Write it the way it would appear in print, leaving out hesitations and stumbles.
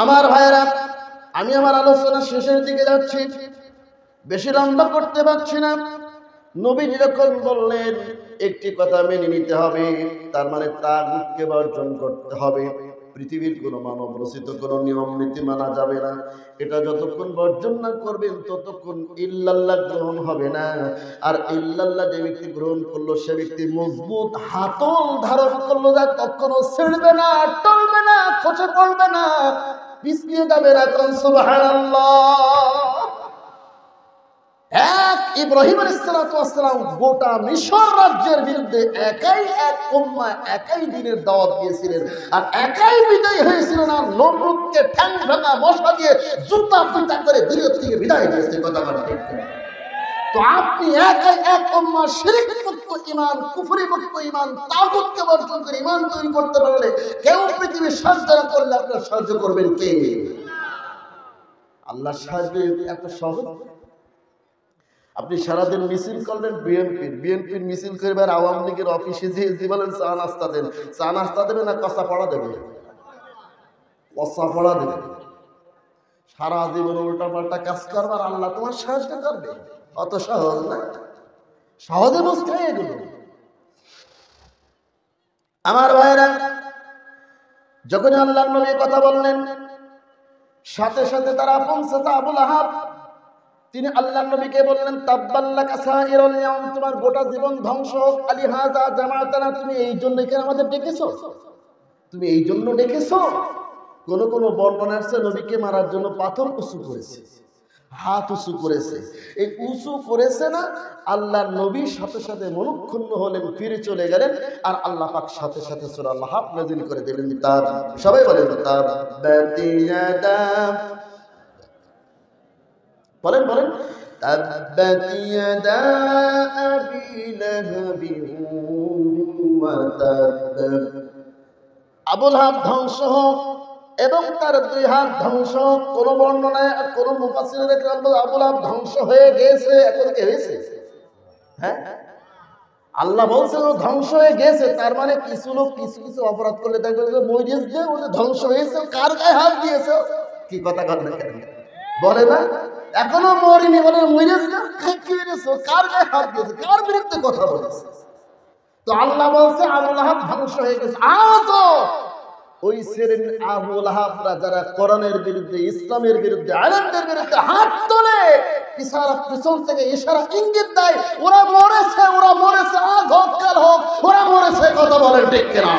আমার ভাইরা, আমি আমার আলোচনা শেষের দিকে যাচ্ছি, বেশি লম্বা করতে পারছি না। নবী যখন বললেন একটি কথা মেনে নিতে হবে, তার মানে তাগুতকে বর্জন করতে হবে। পৃথিবীর কোনো মানব রচিত কোনো নিয়ম নীতি মানা যাবে না। এটা যতক্ষণ বর্জন না করবেন ততক্ষণ ইল্লাল্লাহ গ্রহণ হবে না। আর ইল্লাল্লাহ যে ব্যক্তি গ্রহণ করলো সে ব্যক্তি মজবুত হাতল ধারণ করলো, যা কখনো ছিঁড়বে না, টলবে না, খসে পড়বে না, পিছলিয়ে যাবে না। কোন সুবহানাল্লাহ। এক ইব্রাহিম আলাইহিস সালাম গোটা মিশর রাজ্যের বিরুদ্ধে একাই এক উম্মাহ একাই দ্বীনের দাওয়াত দিয়েছিলেন, আর একাই বিজয়ী হয়েছিলেন। আর নমরুদকে ঠ্যাং ভাঙা মশা দিয়ে জুতা পিটা করে দুনিয়া থেকে বিদায় দিয়েছে। কথা বলা ঠিক না? তো আপনি একাই এক উম্মাহ শিরক মুক্ত ঈমান, কুফরি মুক্ত ঈমান, তাগুতকে বর্জন করে ঈমান তৈরি করতে পারলে কেউ পৃথিবীর সাহায্য না করলে আপনার সাহায্য করবেন কে? আল্লাহ সাহায্য এত সহজ। আপনি সারাদিন মিছিল করলেন বিএনপির মিছিল করবেন, আওয়ামী লীগের অফিসে যে বলেন চা নাস্তা দেন, চা নাস্তা দেবে না কষা পড়া দেবে? কষা পড়া দেবে। সারা জীবন উল্টা পাল্টা কাজ করবার, আল্লাহ তোমার সাহায্য করবে? অত সহজ না, সহজে বুঝতে হয় এগুলো। আমার ভাইরা, যখন আল্লাহ নবী কথা বললেন, সাথে সাথে তার আপন চাচা আবুল আহাব তিনি আল্লাহ নবীকে বললেন, তাব্বাল্লাকা সাইরুল ইয়াউম, তোমার গোটা জীবন ধ্বংস হোক। আলী হাযা জামাতানা, তুমি এই জন্য কেন আমাদের ডেকেছো? তুমি এই জন্য ডেকেছো? কোন কোন বর্ণনা আছে নবীকে মারার জন্য পাথর উঁচু করেছে, হাত উঁচু করেছে। এই উঁচু করেছে না, আল্লাহ নবীর সাথে সাথে মনক্ষুণ্ণ হলেন, ফিরে চলে গেলেন। আর আল্লাহ পাক সাথে সাথে সূরা লাহাব নাযিল করে দিলেন। তার সবাই বলেন তাব্বাতি ইয়াদা, বলেন বলেন, তাব্বাতি ইয়াদা আবি লাহাবিন ওয়া তাব, আবুল আহাব ধ্বংস হোক এবং তার দুই হাত ধ্বংস হোক। কোন বর্ণনায় কোন মুফাসসিরের কেরাম আবুল আহাব ধ্বংস হয়ে গেছে, এখন কি হয়েছে? হ্যাঁ, আল্লাহ বলছেন ও ধ্বংস হয়ে গেছে, তার মানে কিছু লোক কিছু কিছু অপরাধ করলে দেখবে যে মরিস যে ও ধ্বংস হয়েছে, কার গায়ে হাত দিয়েছে? কি কথা বলেন বলে না, এখনো মরিনি বলে মরিস যে কি হয়েছে, কার গায়ে হাত দিয়েছে, কার বিরুদ্ধে কথা বলেছে? তো আল্লাহ বলছে আবুল আহাব ধ্বংস হয়ে গেছে। আজও ওই শ্রেণীর আবুল আহাবরা যারা কোরআনের বিরুদ্ধে, ইসলামের বিরুদ্ধে, আলেমদের বিরুদ্ধে হাত তোলে, ইশারা পিছন থেকে ইশারা ইঙ্গিত দেয়, ওরা মরেছে, ওরা মরেছে, আজ হোক কাল হোক, ওরা মরেছে। কথা বলেন ঠিক কিনা?